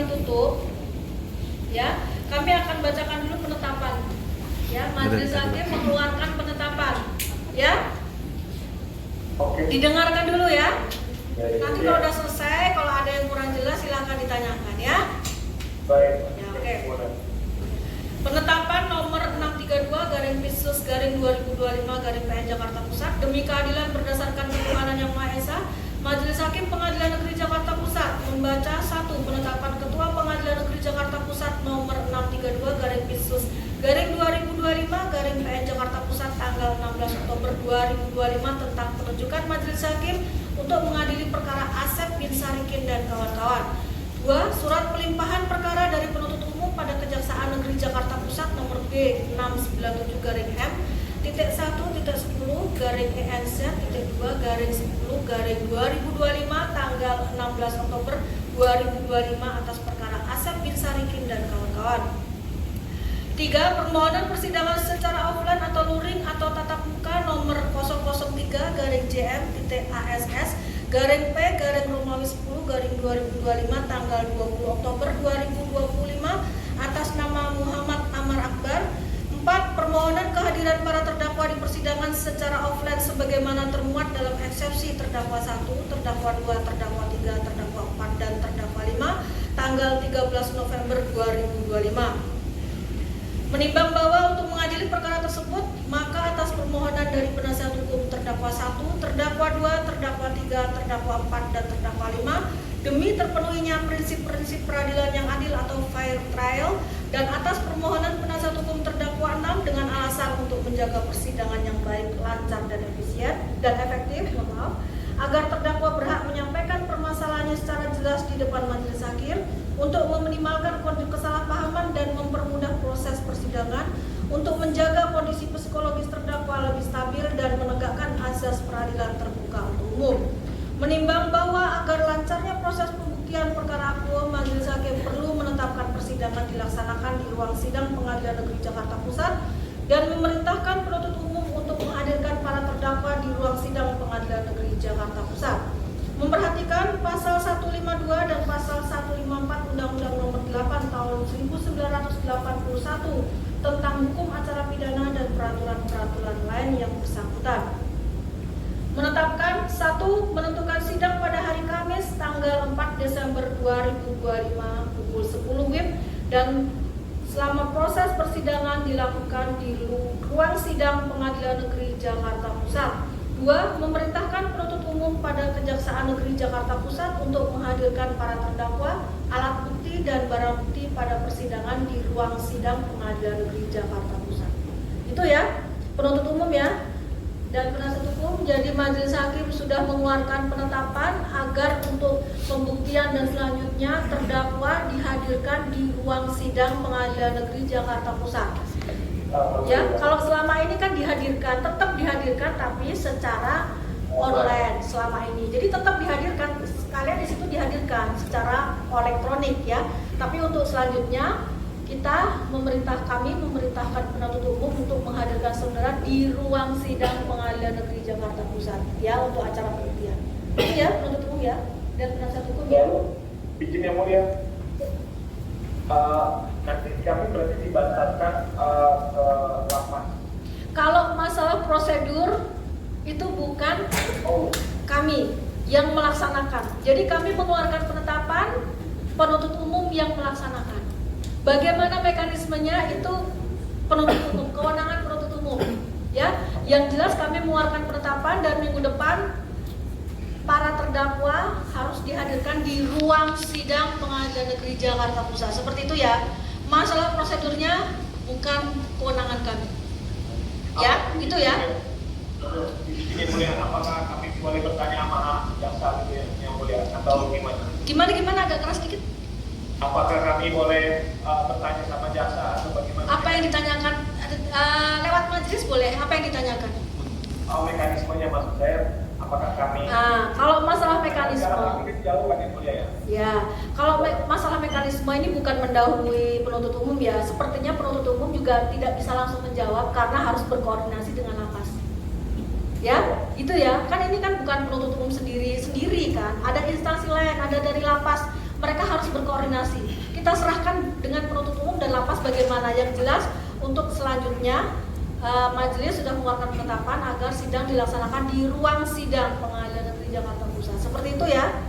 kami tutup, ya, kami akan bacakan dulu penetapan. Ya, majelis hakim mengeluarkan penetapan. Ya. Oke. Didengarkan dulu ya. Baik. Nanti kalau udah selesai, kalau ada yang kurang jelas silahkan ditanyakan ya. Baik. Ya, oke. Penetapan nomor 632/PISUS/2025/PN Jakarta Pusat demi keadilan berdasarkan ketuhanan yang Maha Esa, Majelis Hakim Pengadilan Negeri Jakarta Pusat membaca 1. Penetapan Ketua Pengadilan Negeri Jakarta Pusat nomor 632/PISUS/2025/PN Jakarta Pusat tanggal 16 Oktober 2025 tentang penunjukan Majelis Hakim untuk mengadili perkara Asep bin Sarikin dan kawan-kawan. 2. Surat pelimpahan perkara dari penuntut umum pada Kejaksaan Negeri Jakarta Pusat nomor B697-M.1.10-ENZ-2-10-2025 tanggal 16 Oktober 2025 atas perkara Asep bin Sarikin dan kawan-kawan. 3. Permohonan persidangan secara offline atau luring atau tatap muka nomor 003-JM-ASS-P-Romawi 10-2025 tanggal 20 Oktober 2025 atas nama Muhammad Amar Akbar. 4. Permohonan kehadiran para terdakwa di persidangan secara offline sebagaimana termuat dalam eksepsi terdakwa 1, terdakwa 2, terdakwa 3, terdakwa 4, dan terdakwa 5 tanggal 13 November 2025. Menimbang bahwa untuk mengadili perkara tersebut, maka atas permohonan dari penasihat hukum terdakwa 1, terdakwa 2, terdakwa 3, terdakwa 4, dan terdakwa 5, demi terpenuhinya prinsip-prinsip peradilan yang adil atau fair trial, dan atas permohonan penasihat hukum terdakwa 6 dengan alasan untuk menjaga persidangan yang baik, lancar, dan efisien dan efektif, agar terdakwa berhak menyampaikan permasalahannya secara jelas di depan majelis hakim, untuk meminimalkan kesalahpahaman dan mempermudah proses persidangan, untuk menjaga kondisi psikologis terdakwa lebih stabil dan menegakkan azas peradilan terbuka untuk umum. Menimbang bahwa agar lancarnya proses pembuktian perkara akuo, majelis hakim perlu menetapkan persidangan dilaksanakan di ruang sidang Pengadilan Negeri Jakarta Pusat dan memerintahkan penuntut umum untuk menghadirkan para terdakwa di ruang sidang Pengadilan Negeri Jakarta Pusat. Memperhatikan pasal 152 dan pasal 154 Undang-Undang Nomor 8 Tahun 1981 tentang hukum acara pidana dan peraturan-peraturan lain yang bersangkutan. Menetapkan 1. Menentukan sidang pada hari Kamis tanggal 4 Desember 2025 pukul 10 WIB dan selama proses persidangan dilakukan di ruang sidang Pengadilan Negeri Jakarta Pusat. 2. Memerintahkan penuntut umum pada Kejaksaan Negeri Jakarta Pusat untuk menghadirkan para terdakwa, alat bukti, dan barang bukti pada persidangan di ruang sidang Pengadilan Negeri Jakarta Pusat. Itu ya, penuntut umum ya. Dan penasihat hukum, jadi majelis hakim sudah mengeluarkan penetapan agar untuk pembuktian dan selanjutnya terdakwa dihadirkan di ruang sidang Pengadilan Negeri Jakarta Pusat. Ya, kalau selama ini kan dihadirkan, tetap dihadirkan tapi secara online selama ini. Jadi tetap dihadirkan, kalian di situ dihadirkan secara elektronik ya. Tapi untuk selanjutnya kami memerintahkan penuntut umum untuk menghadirkan saudara di ruang sidang Pengadilan Negeri Jakarta Pusat ya untuk acara pembuktian. Itu ya penuntut umum ya dan penasihat hukum ya. Izin yang mulia. Nanti kami berarti dibantarkan ke lapas. Kalau masalah prosedur itu bukan kami yang melaksanakan. Jadi kami mengeluarkan penetapan, penuntut umum yang melaksanakan. Bagaimana mekanismenya itu penuntut umum, kewenangan penuntut umum. Ya, yang jelas kami mengeluarkan penetapan dan minggu depan para terdakwa harus dihadirkan di ruang sidang Pengadilan Negeri Jakarta Pusat. Seperti itu ya. Masalah prosedurnya bukan kewenangan kami. Ya, itu ya. Ini mulia, apakah kami boleh bertanya sama jaksa yang mulia atau gimana? Gimana agak keras sedikit? Apakah kami boleh bertanya sama jaksa atau bagaimana? Apa yang ditanyakan lewat majelis boleh? Apa yang ditanyakan? Mekanismenya maksud saya, apakah kami? Kalau masalah mekanisme, jauh kan yang mulia ya? Ya, kalau masalah mekanisme ini bukan mendahului penuntut umum ya. Sepertinya penuntut umum juga tidak bisa langsung menjawab karena harus berkoordinasi dengan lapas. Ya, itu ya. Kan ini kan bukan penuntut umum sendiri kan. Ada instansi lain, ada dari lapas. Mereka harus berkoordinasi. kita serahkan dengan penuntut umum dan lapas bagaimana. Yang jelas untuk selanjutnya majelis sudah mengeluarkan penetapan agar sidang dilaksanakan di ruang sidang Pengadilan Negeri Jakarta Pusat. Seperti itu ya.